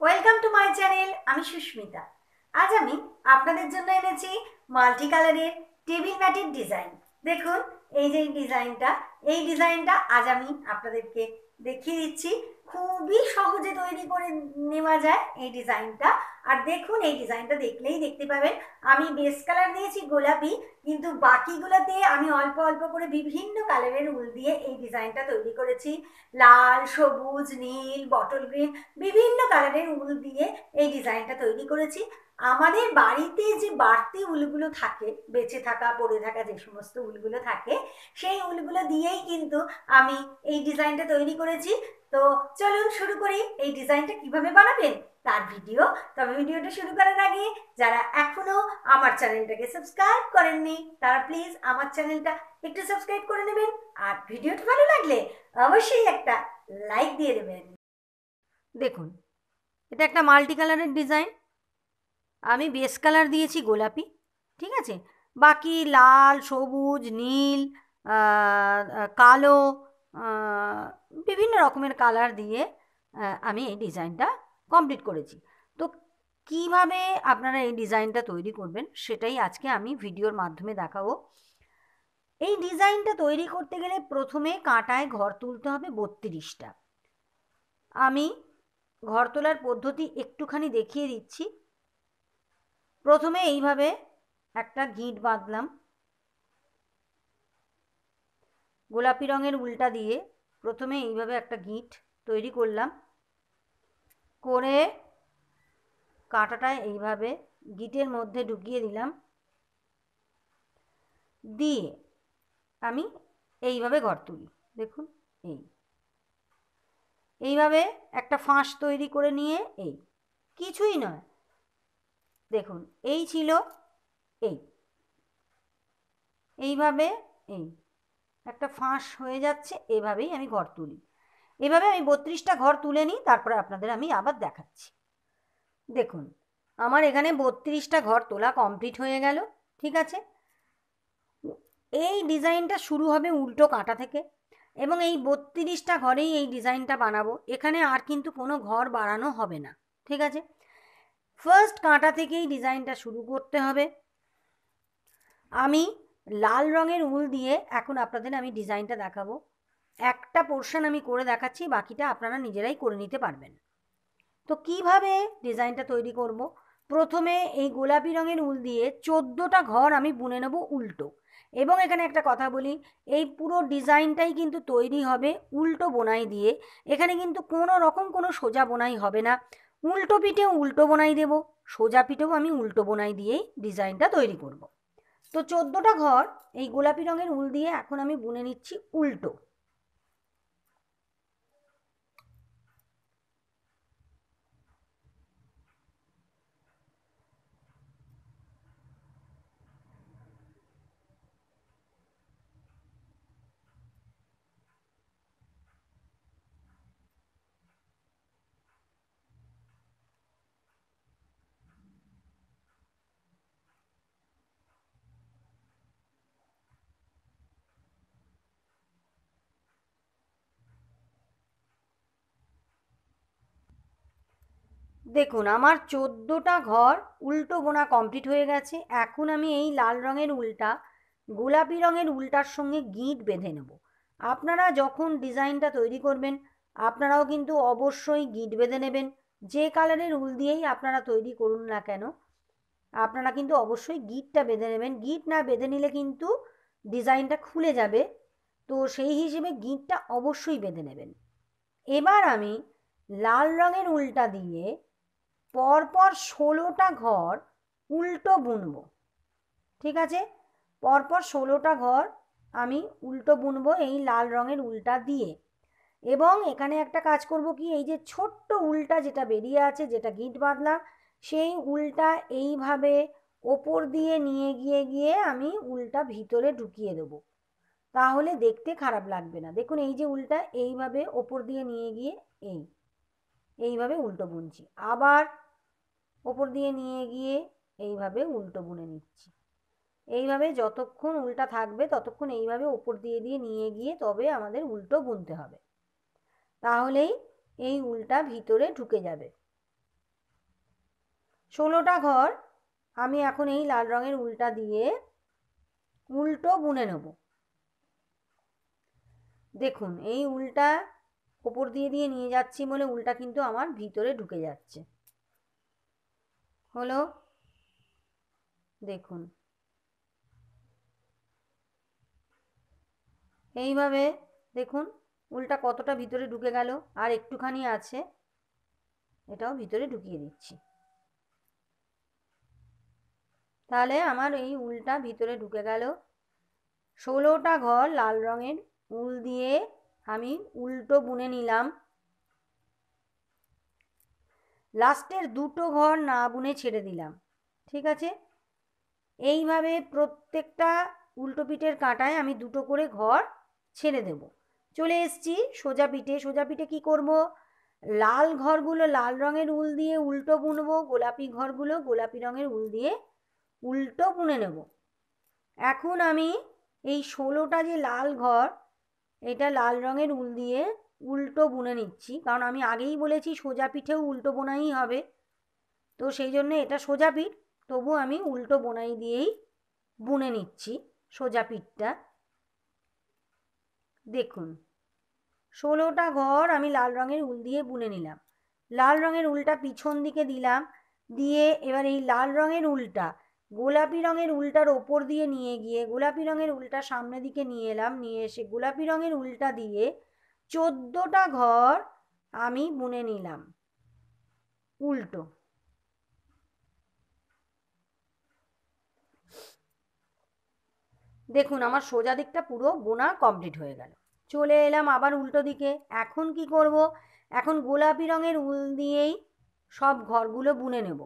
Welcome to my channel. আমি সুস্মিতা। আজ আমি আপনাদের জন্য এনেছি মাল্টি কালারের টেবিল ম্যাটের ডিজাইন। দেখুন, এই ডিজাইনটা আজ আমি আপনাদেরকে দেখিয়ে দিচ্ছি। খুবই সহজে তৈরি করে নেওয়া যায় এই ডিজাইনটা। আর দেখুন, এই ডিজাইনটা দেখলেই দেখতে পাবেন আমি বেস কালার দিয়েছি গোলাপি, কিন্তু বাকিগুলোতে আমি অল্প অল্প করে বিভিন্ন কালারের উল দিয়ে এই ডিজাইনটা তৈরি করেছি। লাল, সবুজ, নীল, বটল গ্রিন, বিভিন্ন কালারের উল দিয়ে এই ডিজাইনটা তৈরি করেছি। আমাদের বাড়িতে যে বাড়তি উলগুলো থাকে, বেঁচে থাকা পড়ে থাকা যে সমস্ত উলগুলো থাকে, সেই উলগুলো দিয়েই কিন্তু আমি এই ডিজাইনটা তৈরি করেছি। তো চলুন শুরু করি এই ডিজাইনটা কিভাবে বানাবেন তার ভিডিও। তবে ভিডিওটা শুরু করার আগে যারা এখনো আমার চ্যানেলটাকে সাবস্ক্রাইব করেননি তারা প্লিজ আমার চ্যানেলটা একটু সাবস্ক্রাইব করে নেবেন। আর ভিডিওটা ভালো লাগলে অবশ্যই একটা লাইক দিয়ে দেবেন। দেখুন, এটা একটা মাল্টি কালারের ডিজাইন। আমি বেস কালার দিয়েছি গোলাপি, ঠিক আছে। বাকি লাল, সবুজ, নীল, কালো, বিভিন্ন রকমের কালার দিয়ে আমি এই ডিজাইনটা কমপ্লিট করেছি। তো কিভাবে আপনারা এই ডিজাইনটা তৈরি করবেন সেটাই আজকে আমি ভিডিওর মাধ্যমে দেখাবো। এই ডিজাইনটা তৈরি করতে গেলে প্রথমে কাঁটায় ঘর তুলতে হবে 32টা। আমি ঘর তোলার পদ্ধতি একটুখানি দেখিয়ে দিচ্ছি। প্রথমে এইভাবে একটা গিঁট বাঁধলাম, গোলাপি রঙের উলটা দিয়ে প্রথমে এইভাবে একটা গিঁট তৈরি করলাম, করে কাঁটাটায় এইভাবে গিঁটের মধ্যে ঢুকিয়ে দিলাম, দিয়ে আমি এইভাবে ঘর তুলি। দেখুন, এইভাবে একটা ফাঁস তৈরি করে নিয়ে কিছুই নয়, দেখুন এই ছিল, এইভাবে একটা ফাঁস হয়ে যাচ্ছে। এভাবেই আমি ঘর তুলি। এভাবে আমি 32টা ঘর তুলে নিই, তারপরে আপনাদের আমি আবার দেখাচ্ছি। দেখুন, আমার এখানে 32টা ঘর তোলা কমপ্লিট হয়ে গেল, ঠিক আছে। এই ডিজাইনটা শুরু হবে উল্টো কাঁটা থেকে, এবং এই 32টা ঘরেই এই ডিজাইনটা বানাবো। এখানে আর কিন্তু কোনো ঘর বাড়ানো হবে না, ঠিক আছে। ফার্স্ট কাঁটা থেকেই ডিজাইনটা শুরু করতে হবে। আমি লাল রঙের উল দিয়ে এখন আপনাদের আমি ডিজাইনটা দেখাবো। একটা পোর্শন আমি করে দেখাচ্ছি, বাকিটা আপনারা নিজেরাই করে নিতে পারবেন। তো কিভাবে ডিজাইনটা তৈরি করব, প্রথমে এই গোলাপি রঙের উল দিয়ে 14টা ঘর আমি বুনে নেব উল্টো। এবং এখানে একটা কথা বলি, এই পুরো ডিজাইনটাই কিন্তু তৈরি হবে উল্টো বোনাই দিয়ে। এখানে কিন্তু কোনো রকম কোনো সোজা বোনাই হবে না। উল্টো পিঠেও উল্টো বোনাই দেব, সোজা পিঠেও আমি উল্টো বোনাই দিয়েই ডিজাইনটা তৈরি করব। তো 14টা ঘর এই গোলাপি রঙের উল দিয়ে এখন আমি বুনে নিচ্ছি উল্টো। দেখুন, আমার 14টা ঘর উল্টো বোনা কমপ্লিট হয়ে গেছে। এখন আমি এই লাল রঙের উলটা গোলাপি রঙের উলটার সঙ্গে গিঁট বেঁধে নেব। আপনারা যখন ডিজাইনটা তৈরি করবেন আপনারাও কিন্তু অবশ্যই গিঁট বেঁধে নেবেন। যে কালারের উল দিয়েই আপনারা তৈরি করুন না কেন, আপনারা কিন্তু অবশ্যই গিঁটটা বেঁধে নেবেন। গিঁট না বেঁধে নিলে কিন্তু ডিজাইনটা খুলে যাবে। তো সেই হিসেবে গিঁটটা অবশ্যই বেঁধে নেবেন। এবার আমি লাল রঙের উলটা দিয়ে পরপর 16টা ঘর উল্টো বুনবো, ঠিক আছে। পরপর 16টা ঘর আমি উল্টো বুনবো এই লাল রঙের উলটা দিয়ে। এবং এখানে একটা কাজ করব কি, এই যে ছোট্ট উলটা যেটা বেরিয়ে আছে, যেটা গিঁট বাঁধলাম, সেই উলটা এইভাবে ওপর দিয়ে নিয়ে গিয়ে আমি উলটা ভিতরে ঢুকিয়ে দেবো। তাহলে দেখতে খারাপ লাগবে না। দেখুন, এই যে উলটা এইভাবে ওপর দিয়ে নিয়ে গিয়ে এইভাবে উল্টো বুনছি, আবার ওপর দিয়ে নিয়ে গিয়ে এইভাবে উল্টো বুনে নিচ্ছি। এইভাবে যতক্ষণ উল্টা থাকবে ততক্ষণ এইভাবে ওপর দিয়ে নিয়ে গিয়ে তবে আমাদের উল্টো বুনতে হবে, তাহলেই এই উলটা ভিতরে ঢুকে যাবে। 16টা ঘর আমি এখন এই লাল রঙের উলটা দিয়ে উল্টো বুনে নেব। দেখুন এই উলটা ওপর দিয়ে দিয়ে নিয়ে যাচ্ছি বলে উলটা কিন্তু আমার ভিতরে ঢুকে যাচ্ছে। হলো, দেখুন এইভাবে দেখুন উলটা কতটা ভিতরে ঢুকে গেল, আর একটুখানি আছে, এটাও ভিতরে ঢুকিয়ে দিচ্ছি। তাহলে আমার এই উলটা ভিতরে ঢুকে গেল। 16টা ঘর লাল রঙের উল দিয়ে আমি উল্টো বুনে নিলাম। লাস্টের দুটো ঘর না বুনে ছেড়ে দিলাম। ঠিক আছে, এইভাবে প্রত্যেকটা উল্টো পিঠের কাঁটায় আমি দুটো করে ঘর ছেড়ে দেব। চলে এসছি সোজা পিঠে। সোজা পিঠে কী করব, লাল ঘরগুলো লাল রঙের উল দিয়ে উল্টো বুনবো, গোলাপি ঘরগুলো গোলাপি রঙের উল দিয়ে উল্টো বুনে নেব। এখন আমি এই 16টা যে লাল ঘর, এটা লাল রঙের উল দিয়ে উল্টো বুনে নিচ্ছি, কারণ আমি আগেই বলেছি সোজা পিঠেও উল্টো বোনাই হবে, তো সেই জন্য এটা সোজা পিঠ, তবু আমি উল্টো বোনাই দিয়েই বুনে নিচ্ছি সোজা পিঠটা। দেখুন 16টা ঘর আমি লাল রঙের উল দিয়ে বুনে নিলাম। লাল রঙের উলটা পিছন দিকে দিলাম, দিয়ে এবার এই লাল রঙের উলটা গোলাপি রঙের উলটার ওপর দিয়ে নিয়ে গিয়ে গোলাপি রঙের উলটা সামনের দিকে নিয়ে এলাম, নিয়ে এসে গোলাপি রঙের উলটা দিয়ে 14টা ঘর আমি বুনে নিলাম উল্টো। দেখুন আমার সোজা দিকটা পুরো বোনা কমপ্লিট হয়ে গেল। চলে এলাম আবার উল্টো দিকে। এখন কি করব, এখন গোলাপি রঙের উল দিয়েই সব ঘরগুলো বুনে নেব।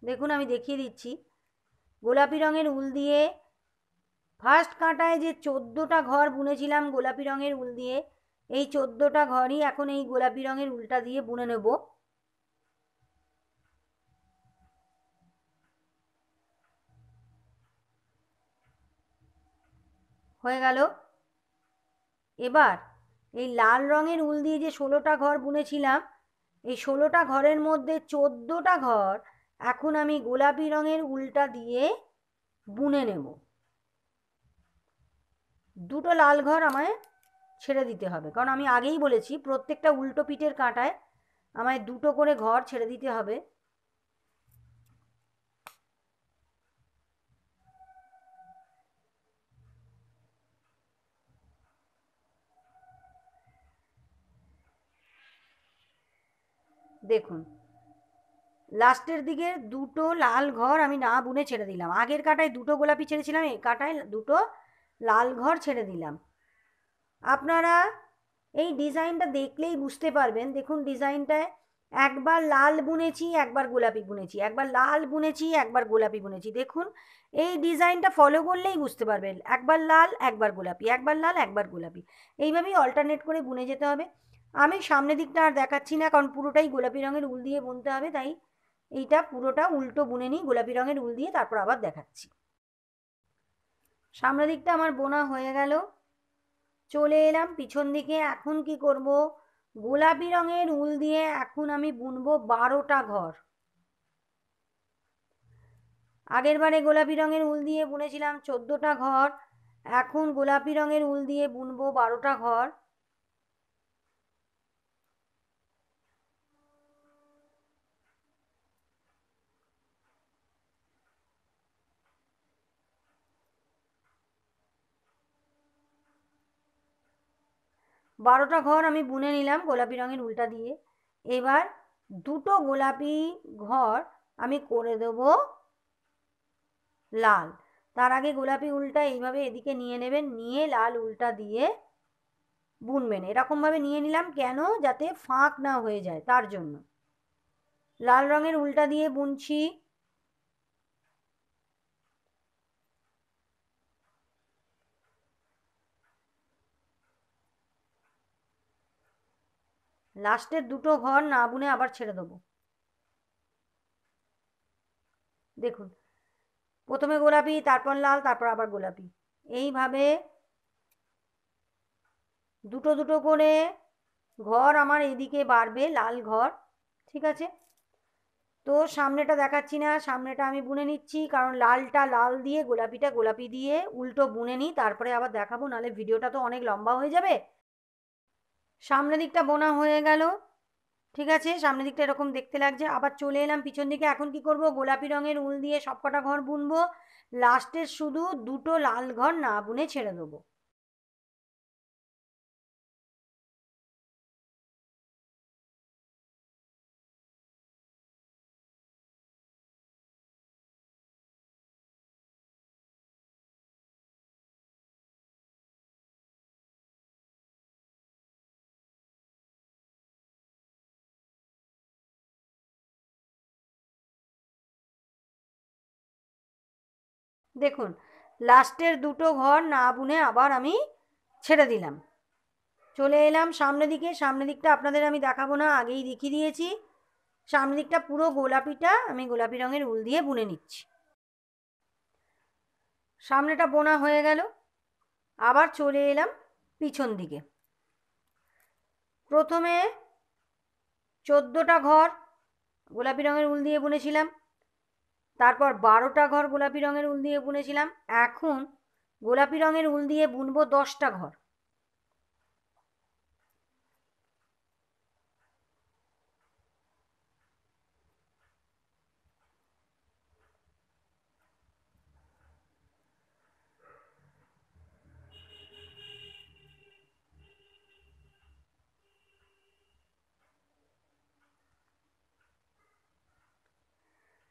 দেখুন আমি দেখিয়ে দিচ্ছি, গোলাপি রঙের উল দিয়ে ফার্স্ট কাঁটায় যে 14টা ঘর বুনেছিলাম গোলাপি রঙের উল দিয়ে, এই 14টা ঘরই এখন এই গোলাপি রঙের উলটা দিয়ে বুনে নেব। হয়ে গেল। এবার এই লাল রঙের উল দিয়ে যে 16টা ঘর বুনেছিলাম, এই 16টা ঘরের মধ্যে 14টা ঘর এখন আমি গোলাপি রঙের উলটা দিয়ে বুনে নেব। দুটো লাল ঘর আমায় ছেড়ে দিতে হবে, কারণ আমি আগেই বলেছি প্রত্যেকটা উল্টো পিঠের কাঁটায় আমায় দুটো করে ঘর ছেড়ে দিতে হবে। দেখুন লাস্টের দিকে দুটো লাল ঘর আমি না বুনে ছেড়ে দিলাম। আগের কাঁটায় দুটো গোলাপি ছেড়েছিলাম, এই কাঁটায় দুটো লাল ঘর ছেড়ে দিলাম। আপনারা এই ডিজাইনটা দেখলেই বুঝতে পারবেন। দেখুন ডিজাইনটায় একবার লাল বুনেছি একবার গোলাপি বুনেছি, একবার লাল বুনেছি একবার গোলাপি বুনেছি। দেখুন এই ডিজাইনটা ফলো করলেই বুঝতে পারবেন, একবার লাল একবার গোলাপি, একবার লাল একবার গোলাপি, এইভাবেই অল্টারনেট করে বুনে যেতে হবে। আমি সামনের দিকটা আর দেখাচ্ছি না, কারণ পুরোটাই গোলাপি রঙের উল দিয়ে বুনতে হবে, তাই এইটা পুরোটা উল্টো বুনে নিই গোলাপি রঙের উল দিয়ে, তারপর আবার দেখাচ্ছি। সামনের দিকটা আমার বোনা হয়ে গেল। চলে এলাম পিছন দিকে। এখন কি করব, গোলাপি রঙের উল দিয়ে এখন আমি বুনবো 12টা ঘর। আগের বারে গোলাপি রঙের উল দিয়ে বুনেছিলাম 14টা ঘর, এখন গোলাপি রঙের উল দিয়ে বুনবো 12টা ঘর। বারোটা ঘর আমি বুনে নিলাম গোলাপি রঙের উলটা দিয়ে। এবার দুটো গোলাপি ঘর আমি করে দেব লাল। তার আগে গোলাপি উলটা এইভাবে এদিকে নিয়ে নেবেন, নিয়ে লাল উলটা দিয়ে বুনবেন। এরকমভাবে নিয়ে নিলাম কেন, যাতে ফাঁক না হয়ে যায়, তার জন্য। লাল রঙের উলটা দিয়ে বুনছি। লাস্টের দুটো ঘর না বুনে আবার ছেড়ে দেবো। দেখুন প্রথমে গোলাপি, তারপর লাল, তারপর আবার গোলাপি, এইভাবে দুটো দুটো করে ঘর আমার এদিকে বাড়বে লাল ঘর। ঠিক আছে, তো সামনেটা দেখাচ্ছি না, সামনেটা আমি বুনে নিচ্ছি, কারণ লালটা লাল দিয়ে গোলাপিটা গোলাপি দিয়ে উল্টো বুনে নিই, তারপরে আবার দেখাবো, নাহলে ভিডিওটা তো অনেক লম্বা হয়ে যাবে। সামনের দিকটা বোনা হয়ে গেল, ঠিক আছে, সামনের দিকটা এরকম দেখতে লাগছে। আবার চলে এলাম পিছন দিকে। এখন কি করব, গোলাপি রঙের উল দিয়ে সবকটা ঘর বুনবো, লাস্টের শুধু দুটো লাল ঘর না বুনে ছেড়ে দেবো। দেখুন, লাস্টের দুটো ঘর না বুনে আবার আমি ছেড়ে দিলাম। চলে এলাম সামনের দিকে। সামনের দিকটা আপনাদের আমি দেখাবো না, আগেই দেখিয়ে দিয়েছি। সামনের দিকটা পুরো গোলাপিটা আমি গোলাপি রঙের উল দিয়ে বুনে নিচ্ছি। সামনেটা বোনা হয়ে গেল, আবার চলে এলাম পিছন দিকে। প্রথমে 14টা ঘর গোলাপি রঙের উল দিয়ে বুনেছিলাম, তারপর 12টা ঘর গোলাপি রঙের উল দিয়ে বুনেছিলাম। এখন গোলাপি রঙের উল দিয়ে বুনবো 10টা ঘর।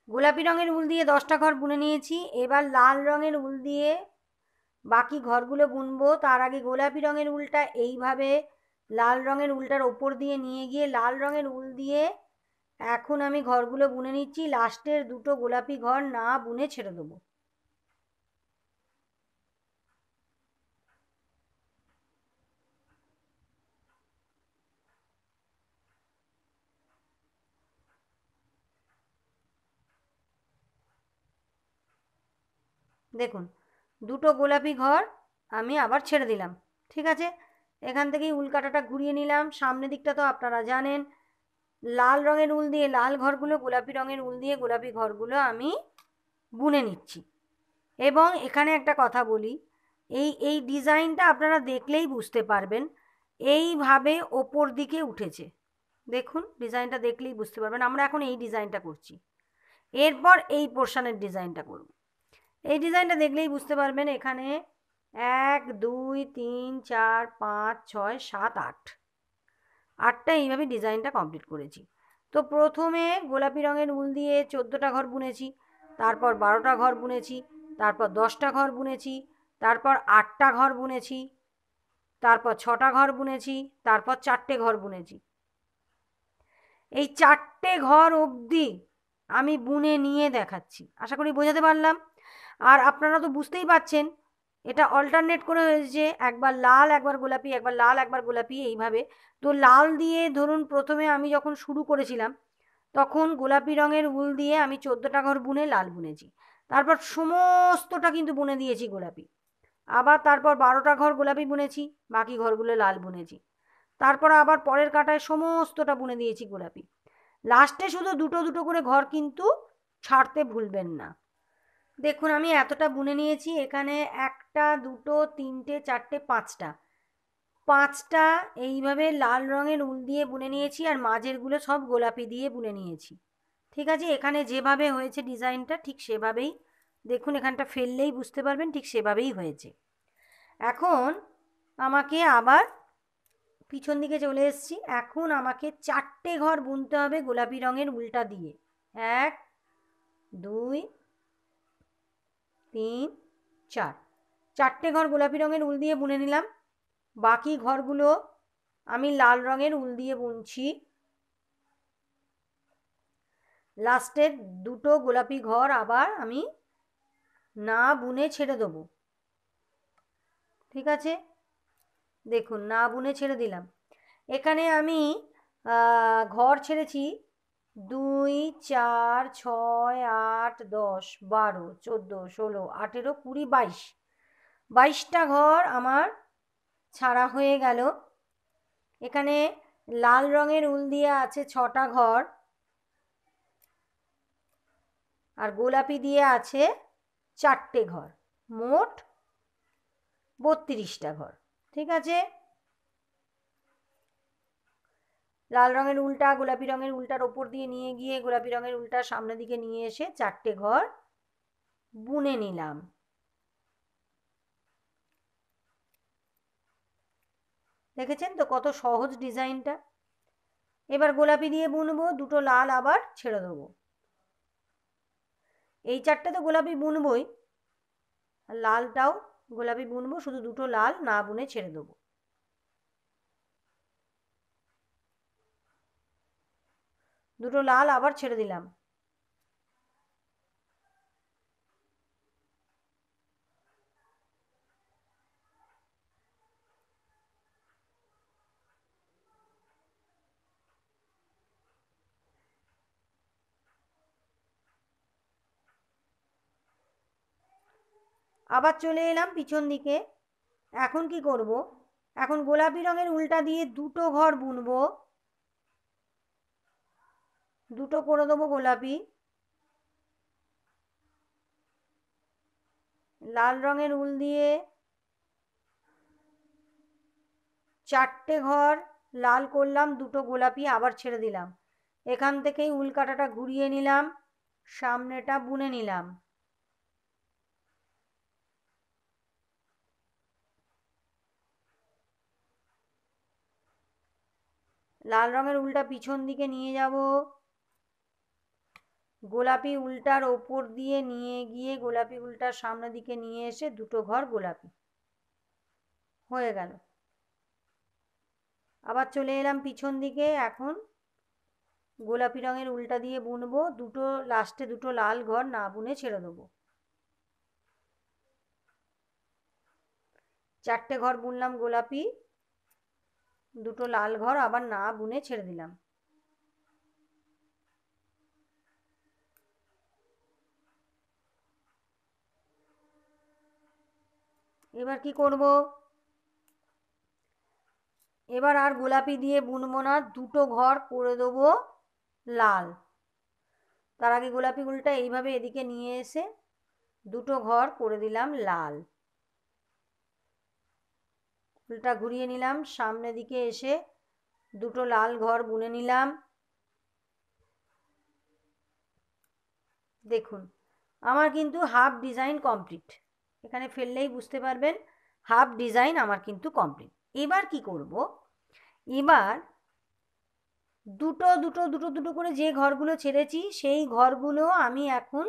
গোলাপি রঙের উল দিয়ে 10টা ঘর বুনে নিয়েছি। এবার লাল রঙের উল দিয়ে বাকি ঘরগুলো বুনবো। তার আগে গোলাপি রঙের উলটা এইভাবে লাল রঙের উলটার ওপর দিয়ে নিয়ে গিয়ে লাল রঙের উল দিয়ে এখন আমি ঘরগুলো বুনে নিচ্ছি। লাস্টের দুটো গোলাপি ঘর না বুনে ছেড়ে দেবো। দেখুন, দুটো গোলাপি ঘর আমি আবার ছেড়ে দিলাম, ঠিক আছে। এখান থেকেই উল কাঁটাটা ঘুরিয়ে নিলাম। সামনের দিকটা তো আপনারা জানেন, লাল রঙের উল দিয়ে লাল ঘরগুলো, গোলাপি রঙের উল দিয়ে গোলাপি ঘরগুলো আমি বুনে নিচ্ছি। এবং এখানে একটা কথা বলি, এই এই ডিজাইনটা আপনারা দেখলেই বুঝতে পারবেন, এইভাবে ওপর দিকে উঠেছে। দেখুন, ডিজাইনটা দেখলেই বুঝতে পারবেন। আমরা এখন এই ডিজাইনটা করছি, এরপর এই পোর্শনের ডিজাইনটা করব। এই ডিজাইনটা দেখলেই বুঝতে পারবেন। এখানে 1 2 3 4 5 6 7 8 8টা এইভাবে ডিজাইনটা কমপ্লিট করেছি। তো প্রথমে গোলাপি রঙের উল দিয়ে 14টা ঘর বুনেছি, তারপর 12টা ঘর বুনেছি, তারপর 10টা ঘর বুনেছি, তারপর 8টা ঘর বুনেছি, তারপর 6টা ঘর বুনেছি, তারপর 4টে ঘর বুনেছি। এই 4টে ঘর অবধি আমি বুনে নিয়ে দেখাচ্ছি, আশা করি বোঝাতে পারলাম। আর আপনারা তো বুঝতেই পারছেন, এটা অল্টারনেট করে হয়েছে, একবার লাল একবার গোলাপি, একবার লাল একবার গোলাপি, এইভাবে। তো লাল দিয়ে ধরুন প্রথমে আমি যখন শুরু করেছিলাম তখন গোলাপি রঙের উল দিয়ে আমি 14টা ঘর বুনে লাল বুনেছি, তারপর সমস্তটা কিন্তু বুনে দিয়েছি গোলাপি। আবার তারপর 12টা ঘর গোলাপি বুনেছি, বাকি ঘরগুলো লাল বুনেছি। তারপর আবার পরের কাটায় সমস্তটা বুনে দিয়েছি গোলাপি। লাস্টে শুধু দুটো দুটো করে ঘর কিন্তু ছাড়তে ভুলবেন না। দেখুন, আমি এতটা বুনে নিয়েছি। এখানে 1টা 2টো 3টে 4টে 5টা 5টা এইভাবে লাল রঙের উল দিয়ে বুনে নিয়েছি, আর মাঝেরগুলো সব গোলাপি দিয়ে বুনে নিয়েছি, ঠিক আছে। এখানে যেভাবে হয়েছে ডিজাইনটা ঠিক সেভাবেই, দেখুন এখানটা ফেললেই বুঝতে পারবেন ঠিক সেভাবেই হয়েছে। এখন আমাকে আবার পিছন দিকে চলে এসেছি। এখন আমাকে 4টে ঘর বুনতে হবে গোলাপি রঙের উলটা দিয়ে। 1 2 3 4, 4টে ঘর গোলাপি রঙের উল দিয়ে বুনে নিলাম। বাকি ঘরগুলো আমি লাল রঙের উল দিয়ে বুনছি। লাস্টের দুটো গোলাপি ঘর আবার আমি না বুনে ছেড়ে দেবো, ঠিক আছে। দেখুন, না বুনে ছেড়ে দিলাম। এখানে আমি ঘর ছেড়েছি 2 4 6 8 10 12 14 16 18 20 22, 22টা ঘর আমার ছাড়া হয়ে গেল। এখানে লাল রঙের উল দিয়ে আছে 6টা ঘর, আর গোলাপি দিয়ে আছে 4টে ঘর, মোট 32টা ঘর। ঠিক আছে, লাল রঙের উল্টা গোলাপি রঙের উল্টার ওপর দিয়ে নিয়ে গিয়ে গোলাপি রঙের উল্টা সামনের দিকে নিয়ে এসে 4টে ঘর বুনে নিলাম। দেখেছেন তো কত সহজ ডিজাইনটা। এবার গোলাপি দিয়ে বুনবো, দুটো লাল আবার ছেড়ে দেবো। এই 4টে তো গোলাপি বুনবই, আর লালটাও গোলাপি বুনবো, শুধু দুটো লাল না বুনে ছেড়ে দেবো। দুটো লাল আবার ছেড়ে দিলাম। আবার চলে এলাম পিছন দিকে। এখন কি করব, এখন গোলাপি রঙের উল্টা দিয়ে দুটো ঘর বুনবো, দুটো করে দেবো গোলাপি। লাল রঙের উল দিয়ে 4টে ঘর লাল করলাম, দুটো গোলাপি আবার ছেড়ে দিলাম। এখান থেকেই উল কাঁটাটা ঘুরিয়ে নিলাম, সামনেটা বুনে নিলাম। লাল রঙের উলটা পিছন দিকে নিয়ে যাব, গোলাপি উল্টার ওপর দিয়ে নিয়ে গিয়ে গোলাপি উল্টার সামনের দিকে নিয়ে এসে দুটো ঘর গোলাপি হয়ে গেল। আবার চলে এলাম পিছন দিকে। এখন গোলাপি রঙের উল্টা দিয়ে বুনবো, দুটো লাস্টে দুটো লাল ঘর না বুনে ছেড়ে দেবো। 4টে ঘর বুনলাম গোলাপি, দুটো লাল ঘর আবার না বুনে ছেড়ে দিলাম। এবার কি করব, এবার আর গোলাপি দিয়ে বুনবো না, দুটো ঘর করে দেবো লাল। তার আগে গোলাপি উলটা এইভাবে এদিকে নিয়ে এসে দুটো ঘর করে দিলাম লাল। উলটা ঘুরিয়ে নিলাম, সামনের দিকে এসে দুটো লাল ঘর বুনে নিলাম। দেখুন আমার কিন্তু হাফ ডিজাইন কমপ্লিট। এখানে ফেললেই বুঝতে পারবেন হাফ ডিজাইন আমার কিন্তু কমপ্লিট। এবার কি করব, এবার দুটো দুটো দুটো দুটো করে যে ঘরগুলো ছেড়েছি সেই ঘরগুলো আমি এখন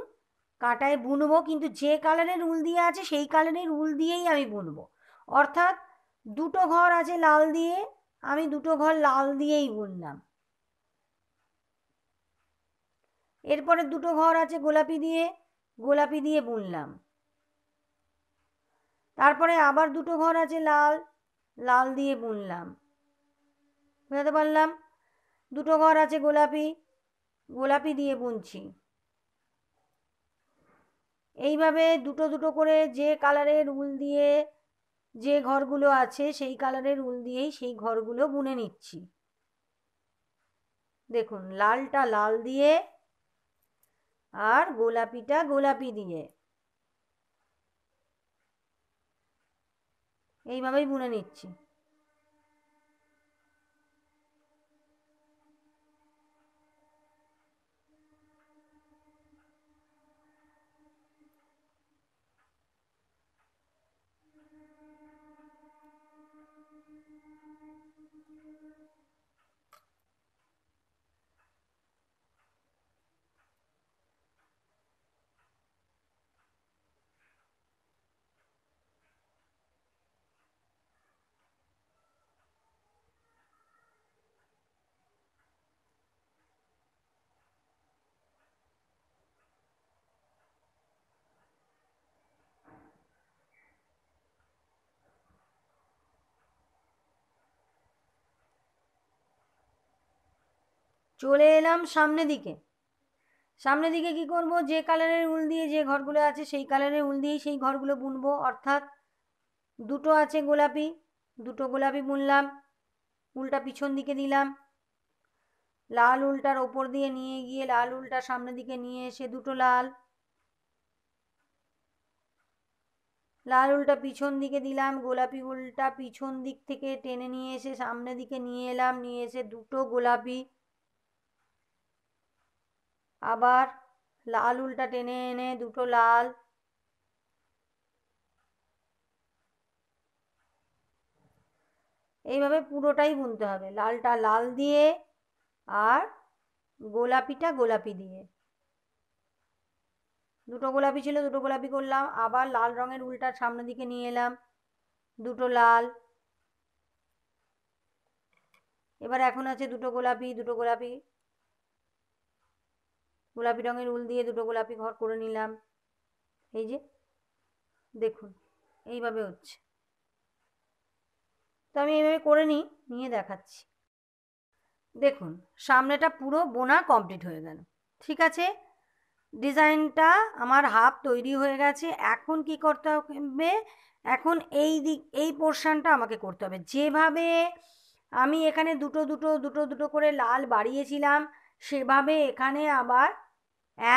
কাঁটায় বুনবো, কিন্তু যে কালারের উল দিয়ে আছে সেই কালারের উল দিয়েই আমি বুনবো। অর্থাৎ দুটো ঘর আছে লাল দিয়ে, আমি দুটো ঘর লাল দিয়েই বুনলাম। এরপরে দুটো ঘর আছে গোলাপি দিয়ে, গোলাপি দিয়ে বুনলাম। তারপরে আবার দুটো ঘর আছে লাল, লাল দিয়ে বুনলাম। বুঝতে পারলাম? দুটো ঘর আছে গোলাপি, গোলাপি দিয়ে বুনছি। এইভাবে দুটো দুটো করে যে কালারের উল দিয়ে যে ঘরগুলো আছে সেই কালারের উল দিয়েই সেই ঘরগুলো বুনে নিচ্ছি। দেখুন লালটা লাল দিয়ে আর গোলাপিটা গোলাপি দিয়ে এইভাবেই বুনে নিচ্ছি। চলে এলাম সামনের দিকে। সামনের দিকে কি করব, যে কালারের উল দিয়ে যে ঘরগুলো আছে সেই কালারের উল দিয়েই সেই ঘরগুলো বুনবো। অর্থাৎ দুটো আছে গোলাপি, দুটো গোলাপি বুনলাম, উলটা পিছন দিকে দিলাম, লাল উলটার ওপর দিয়ে নিয়ে গিয়ে লাল উলটা সামনের দিকে নিয়ে এসে দুটো লাল, লাল উলটা পিছন দিকে দিলাম, গোলাপি উলটা পিছন দিক থেকে টেনে নিয়ে এসে সামনের দিকে নিয়ে এলাম, নিয়ে এসে দুটো গোলাপি, আবার লাল উলটা টেনে এনে দুটো লাল, এইভাবে পুরোটাই বুনতে হবে, লালটা লাল দিয়ে আর গোলাপিটা গোলাপি দিয়ে। দুটো গোলাপি ছিল, দুটো গোলাপি করলাম, আবার লাল রঙের উলটার সামনের দিকে নিয়ে এলাম, দুটো লাল, এবার এখন আছে দুটো গোলাপি, দুটো গোলাপি, গোলাপি রঙের উল দিয়ে দুটো গোলাপি ঘর করে নিলাম। এই যে দেখুন এইভাবে হচ্ছে। তো আমি এইভাবে করে নিয়ে দেখাচ্ছি। দেখুন সামনেটা পুরো বোনা কমপ্লিট হয়ে গেল। ঠিক আছে, ডিজাইনটা আমার হাফ তৈরি হয়ে গেছে। এখন কি করতে হবে, এখন এই পোর্শনটা আমাকে করতে হবে। যেভাবে আমি এখানে দুটো দুটো দুটো দুটো করে লাল বাড়িয়েছিলাম, সেভাবে এখানে আবার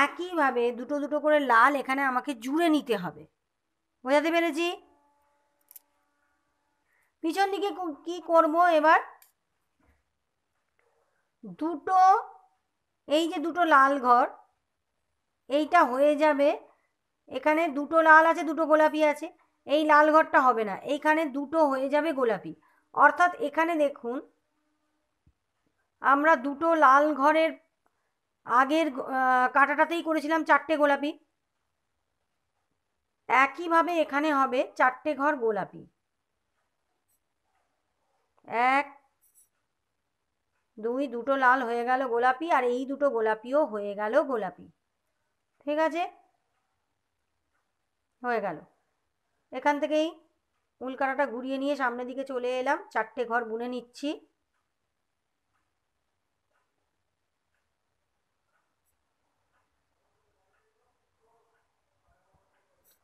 একইভাবে দুটো দুটো করে লাল এখানে আমাকে জুড়ে নিতে হবে। বোঝাতে পেরেছি? পিছন দিকে কি করব, এবার দুটো, এই যে দুটো লাল ঘর, এইটা হয়ে যাবে, এখানে দুটো লাল আছে দুটো গোলাপি আছে, এই লাল ঘরটা হবে না, এইখানে দুটো হয়ে যাবে গোলাপি। অর্থাৎ এখানে দেখুন আমরা দুটো লাল ঘরের আগের কাঁটাটাতেই করেছিলাম চারটে গোলাপি, একইভাবে এখানে হবে চারটে ঘর গোলাপি, এক দুই, দুটো লাল হয়ে গেল গোলাপি, আর এই দুটো গোলাপিও হয়ে গেল গোলাপি। ঠিক আছে, হয়ে গেল। এখান থেকেই উলকাটাটা ঘুরিয়ে নিয়ে সামনের দিকে চলে এলাম, চারটে ঘর বুনে নিচ্ছি।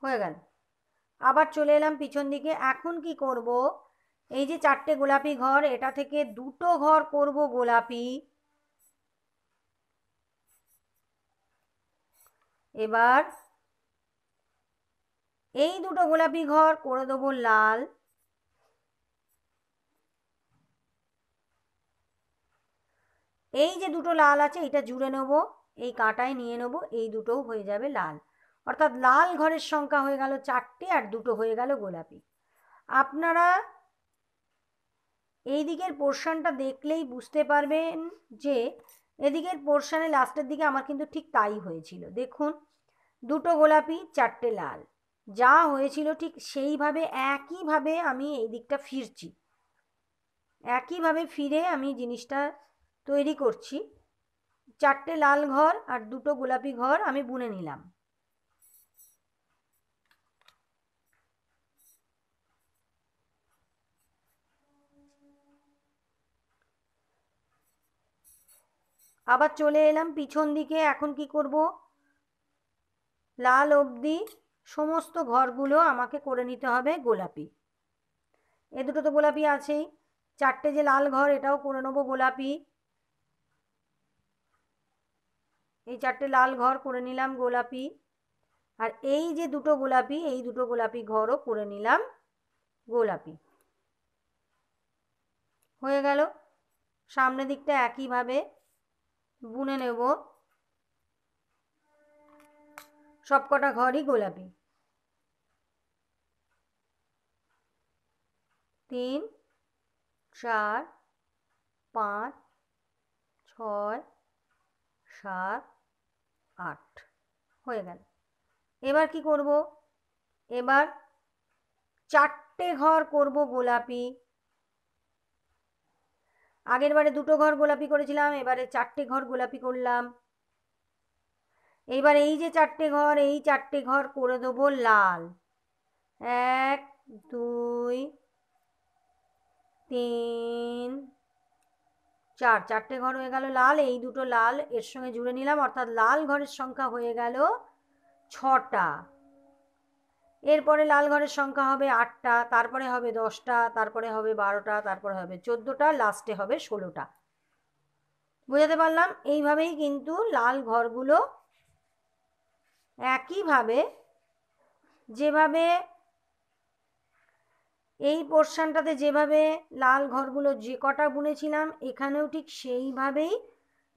হয়ে গেল। আবার চলে এলাম পিছন দিকে। এখন কি করব, এই যে চারটে গোলাপি ঘর, এটা থেকে দুটো ঘর করব গোলাপি, এবার এই দুটো গোলাপি ঘর করে দেবো লাল, এই যে দুটো লাল আছে এটা জুড়ে নেব, এই কাঁটায় নিয়ে নেব, এই দুটোও হয়ে যাবে লাল। অর্থাৎ লাল ঘরের সংখ্যা হয়ে গেল চারটে, আর দুটো হয়ে গেল গোলাপি। আপনারা এই দিকের পোর্শনটা দেখলেই বুঝতে পারবেন যে এদিকের পোর্শনে লাস্টের দিকে আমার কিন্তু ঠিক তাই হয়েছিল। দেখুন দুটো গোলাপি চারটে লাল, যা হয়েছিল ঠিক সেইভাবে একইভাবে আমি এই দিকটা ফিরছি, একইভাবে ফিরে আমি জিনিসটা তৈরি করছি। চারটে লাল ঘর আর দুটো গোলাপি ঘর আমি বুনে নিলাম। আবার চলে এলাম পিছন দিকে। এখন কি করব, লাল অবধি সমস্ত ঘরগুলো আমাকে করে নিতে হবে গোলাপি। এ দুটো তো গোলাপি আছেই, চারটে যে লাল ঘর এটাও করে নেবো গোলাপি, এই চারটে লাল ঘর করে নিলাম গোলাপি, আর এই যে দুটো গোলাপি, এই দুটো গোলাপি ঘরও করে নিলাম গোলাপি। হয়ে গেল। সামনের দিকটা একইভাবে বুনে নেব, সবকটা ঘরই গোলাপি। 3 4 5 6 7 8 হয়ে গেল। এবার কি করব, এবার চারটে ঘর করব গোলাপি। আগের বারে দুটো ঘর গোলাপি করেছিলাম, এবারে চারটে ঘর গোলাপি করলাম। এইবার এই যে চারটে ঘর, এই চারটে ঘর করে দেবো লাল। 1 2 3 4, চারটে ঘর হয়ে গেল লাল। এই দুটো লাল এর সঙ্গে জুড়ে নিলাম, অর্থাৎ লাল ঘরের সংখ্যা হয়ে গেল 6টা। এরপরে লাল ঘরের সংখ্যা হবে 8টা, তারপরে হবে 10টা, তারপরে হবে 12টা, তারপরে হবে 14টা, লাস্টে হবে 16টা। বোঝাতে পারলাম? এইভাবেই কিন্তু লাল ঘরগুলো একইভাবে যেভাবে এই পোর্শনটাতে যেভাবে লাল ঘরগুলো যে কটা বুনেছিলাম এখানেও ঠিক সেইভাবেই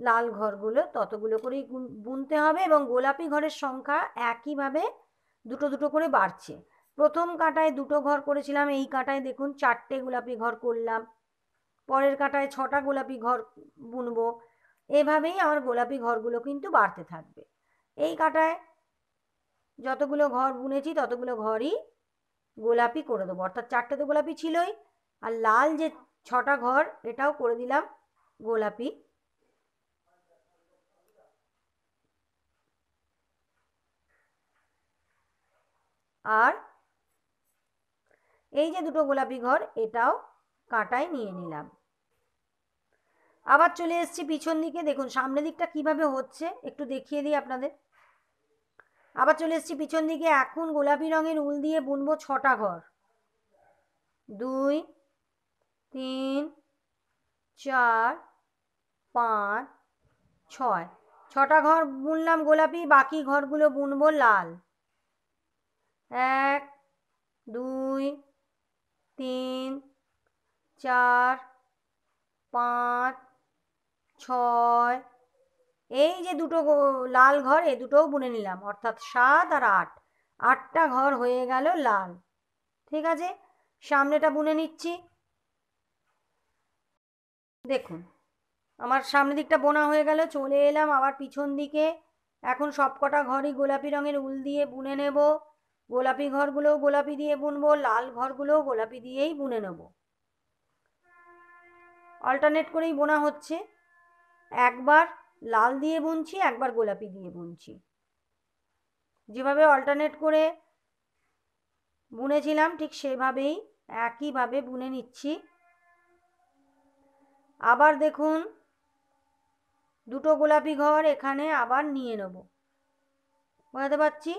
লাল ঘরগুলো ততগুলো করেই বুনতে হবে এবং গোলাপি ঘরের সংখ্যা একইভাবে দুটো দুটো করে বাড়ছে। প্রথম কাটায় দুটো ঘর করেছিলাম, এই কাটায় দেখুন 4টে গোলাপি ঘর করলাম, পরের কাটায় 6টা গোলাপি ঘর বুনবো। এভাবেই আমার গোলাপি ঘরগুলো কিন্তু বাড়তে থাকবে। এই কাটায় যতগুলো ঘর বুনেছি ততগুলো ঘরই গোলাপি করে দেবো, অর্থাৎ 4টে তো গোলাপি ছিলই, আর লাল যে 6টা ঘর এটাও করে দিলাম গোলাপি। আর এই যে দুটো গোলাপি ঘর এটাও কাঁটায় নিয়ে নিলাম। আবার চলে এসেছি পিছন দিকে, দেখুন সামনের দিকটা কিভাবে হচ্ছে একটু দেখিয়ে দিই আপনাদের। আবার চলে এসেছি পিছন দিকে। এখন গোলাপি রঙের উল দিয়ে বুনবো 6টা ঘর, 2 3 4 5 6, 6টা ঘর বুনলাম গোলাপি, বাকি ঘরগুলো বুনবো লাল। 1 2 3 4 5 6, এই যে দুটো লাল ঘর এই দুটোও বুনে নিলাম, অর্থাৎ 7 আর 8, 8টা ঘর হয়ে গেল লাল। ঠিক আছে, সামনেটা বুনে নিচ্ছি। দেখুন আমার সামনের দিকটা বোনা হয়ে গেল, চলে এলাম আবার পিছন দিকে। এখন সবকটা ঘরই গোলাপি রঙের উল দিয়ে বুনে নেব। গোলাপি ঘরগুলোও গোলাপি দিয়ে বুনবো, লাল ঘরগুলোও গোলাপি দিয়েই বুনে নেব। অল্টারনেট করেই বোনা হচ্ছে, একবার লাল দিয়ে বুনছি একবার গোলাপি দিয়ে বুনছি। যেভাবে অল্টারনেট করে বুনেছিলাম ঠিক সেভাবেই একইভাবে বুনে নিচ্ছি। আবার দেখুন দুটো গোলাপি ঘর এখানে আবার নিয়ে নেব, বোঝাতে পারছি?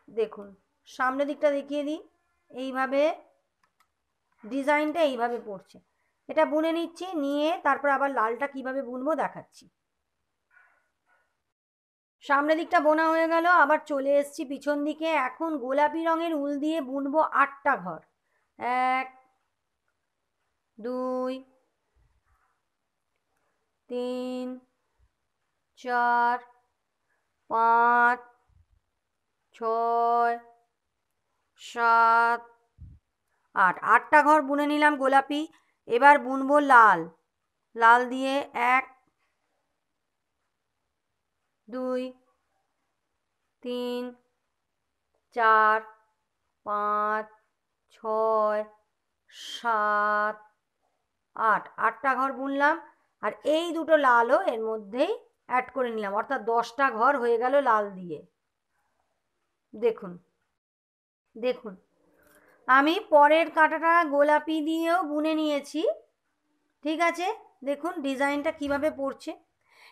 দেখুন সামনের দিকটা দেখিয়ে দিই, এইভাবে ডিজাইনটা এইভাবে পড়ছে। এটা বুনে নিচ্ছি, নিয়ে তারপর আবার লালটা কিভাবে বুনবো দেখাচ্ছি। সামনের দিকটা বোনা হয়ে গেল, আবার চলে এসেছি পিছন দিকে। এখন গোলাপি রঙের উল দিয়ে বুনবো 8টা ঘর, 1 2 3 4 5 6 7 8, 8টা ঘর বুনে নিলাম গোলাপি। এবার বুনবো লাল, লাল দিয়ে 1 2 3 4 5 6 7 8, 8টা ঘর বুনলাম। আর এই দুটো লালও এর মধ্যেই অ্যাড করে নিলাম, অর্থাৎ 10টা ঘর হয়ে গেল লাল দিয়ে। দেখুন দেখুন আমি পরের কাঁটাটা গোলাপি দিয়েও বুনে নিয়েছি। ঠিক আছে, দেখুন ডিজাইনটা কিভাবে পড়ছে।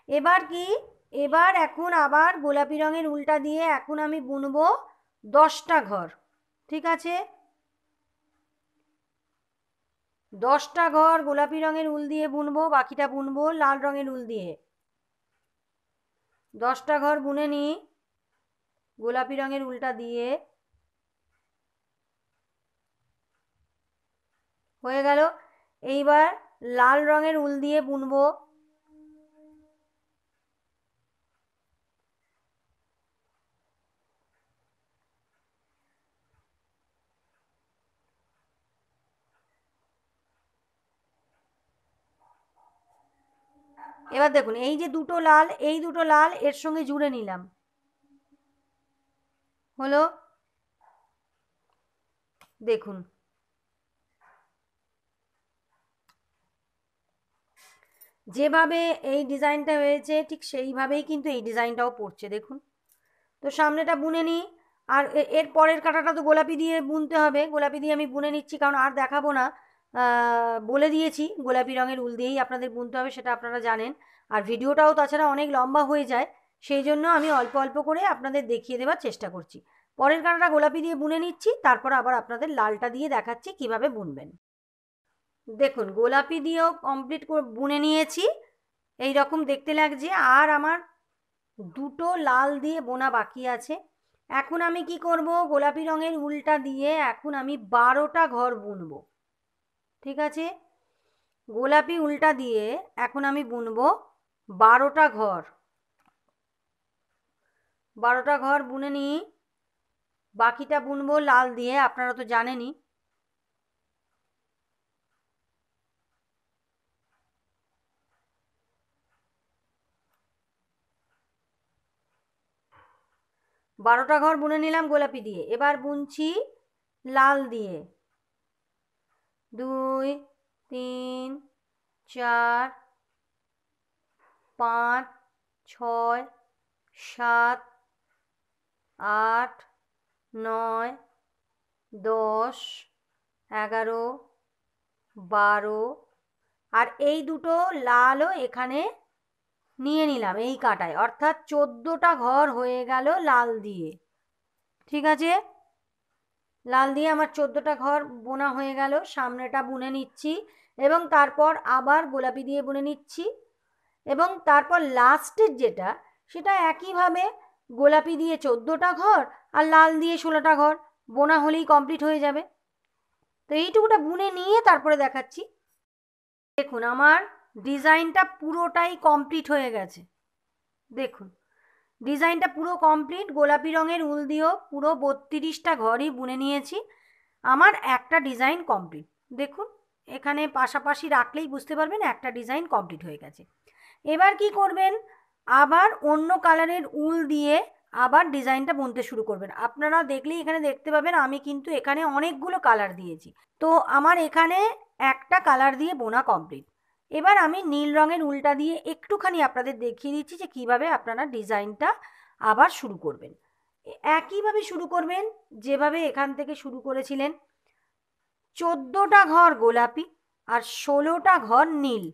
এবার কি, এবার এখন আবার গোলাপি রঙের উলটা দিয়ে এখন আমি বুনবো 10টা ঘর। ঠিক আছে, 10টা ঘর গোলাপি রঙের উল দিয়ে বুনবো, বাকিটা বুনবো লাল রঙের উল দিয়ে। 10টা ঘর বুনে নিই গোলাপি রঙের উলটা দিয়ে, হয়ে গেল। এইবার লাল রঙের উল দিয়ে বুনবো। এবার দেখুন এই যে দুটো লাল, এই দুটো লাল এর সঙ্গে জুড়ে নিলাম, হলো। দেখুন যেভাবে এই ডিজাইনটা হয়েছে ঠিক সেইভাবেই কিন্তু এই ডিজাইনটাও পড়ছে। দেখুন তো সামনেটা বুনে নিই, আর এর পরের কাঁটাটা তো গোলাপি দিয়ে বুনতে হবে, গোলাপি দিয়ে আমি বুনে নিচ্ছি, কারণ আর দেখাবো না, বলে দিয়েছি গোলাপি রঙের উল দিয়েই আপনাদের বুনতে হবে, সেটা আপনারা জানেন। আর ভিডিওটাও তাছাড়া অনেক লম্বা হয়ে যায়, সেই জন্য আমি অল্প অল্প করে আপনাদের দেখিয়ে দেওয়ার চেষ্টা করছি। পরের কাঁটাটা গোলাপি দিয়ে বুনে নিচ্ছি, তারপর আবার আপনাদের লালটা দিয়ে দেখাচ্ছি কিভাবে বুনবেন। দেখুন গোলাপি দিয়েও কমপ্লিট বুনে নিয়েছি, এই রকম দেখতে লাগছে। আর আমার দুটো লাল দিয়ে বোনা বাকি আছে, এখন আমি কি করব, গোলাপি রঙের উলটা দিয়ে এখন আমি 12টা ঘর বুনবো। ঠিক আছে, গোলাপি উলটা দিয়ে এখন আমি বুনবো 12টা ঘর। 12টা ঘর বুনে নিই, বাকিটা বুনবো লাল দিয়ে, আপনারা তো জানেনই। বারোটা ঘর বুনে নিলাম গোলাপি দিয়ে, এবার বুনছি লাল দিয়ে। 2 3 4 5 6 7 8 9 10 11 12, আর এই দুটো লালও এখানে নিয়ে নিলাম এই কাঁটায়, অর্থাৎ 14টা ঘর হয়ে গেল লাল দিয়ে। ঠিক আছে, লাল দিয়ে আমার 14টা ঘর বোনা হয়ে গেল। সামনেটা বুনে নিচ্ছি এবং তারপর আবার গোলাপি দিয়ে বুনে নিচ্ছি, এবং তারপর লাস্টের যেটা সেটা একইভাবে গোলাপি দিয়ে 14টা ঘর আর লাল দিয়ে 16টা ঘর বোনা হলেই কমপ্লিট হয়ে যাবে। তো এইটুকুটা বুনে নিয়ে তারপরে দেখাচ্ছি। দেখুন আমার ডিজাইনটা পুরোটাই কমপ্লিট হয়ে গেছে। দেখুন ডিজাইনটা পুরো কমপ্লিট, গোলাপি রঙের উল দিয়েও পুরো 32টা ঘরই বুনে নিয়েছি। আমার একটা ডিজাইন কমপ্লিট। দেখুন এখানে পাশাপাশি রাখলেই বুঝতে পারবেন একটা ডিজাইন কমপ্লিট হয়ে গেছে। এবার কি করবেন, আবার অন্য কালারের উল দিয়ে আবার ডিজাইনটা বুনতে শুরু করবেন। আপনারা দেখলেই এখানে দেখতে পাবেন আমি কিন্তু এখানে অনেকগুলো কালার দিয়েছি। তো আমার এখানে একটা কালার দিয়ে বোনা কমপ্লিট। এবার আমি নীল রঙের উলটা দিয়ে একটুখানি আপনাদের দেখিয়ে দিচ্ছি যে কিভাবে আপনারা ডিজাইনটা আবার শুরু করবেন। একইভাবে শুরু করবেন যেভাবে এখান থেকে শুরু করেছিলেন। 14টা ঘর গোলাপি আর 16টা ঘর নীল।